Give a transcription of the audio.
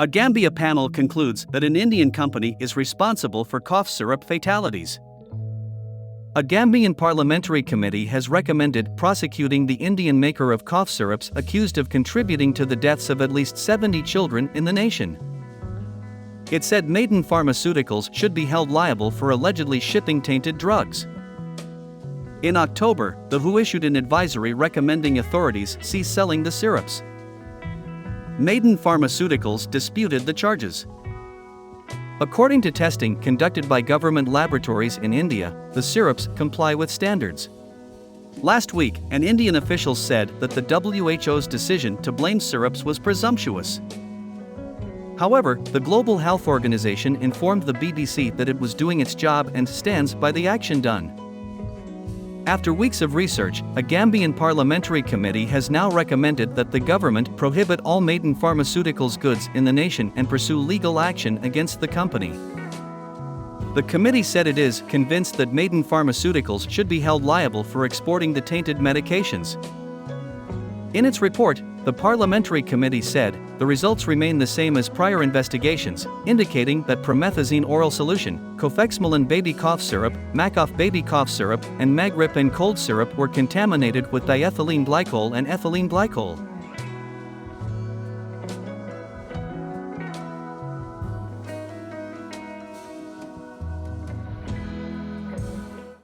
A Gambia panel concludes that an Indian company is responsible for cough syrup fatalities. A Gambian parliamentary committee has recommended prosecuting the Indian maker of cough syrups accused of contributing to the deaths of at least 70 children in the nation. It said Maiden Pharmaceuticals should be held liable for allegedly shipping tainted drugs. In October, the WHO issued an advisory recommending authorities cease selling the syrups. Maiden Pharmaceuticals disputed the charges. According to testing conducted by government laboratories in India, the syrups comply with standards. Last week, an Indian official said that the WHO's decision to blame syrups was presumptuous. However, the Global Health Organization informed the BBC that it was doing its job and stands by the action done. After weeks of research, a Gambian parliamentary committee has now recommended that the government prohibit all Maiden Pharmaceuticals goods in the nation and pursue legal action against the company. The committee said it is convinced that Maiden Pharmaceuticals should be held liable for exporting the tainted medications. In its report, the parliamentary committee said, the results remain the same as prior investigations, indicating that promethazine oral solution, Cofexmalin baby cough syrup, Macof baby cough syrup, and Magrip and cold syrup were contaminated with diethylene glycol and ethylene glycol.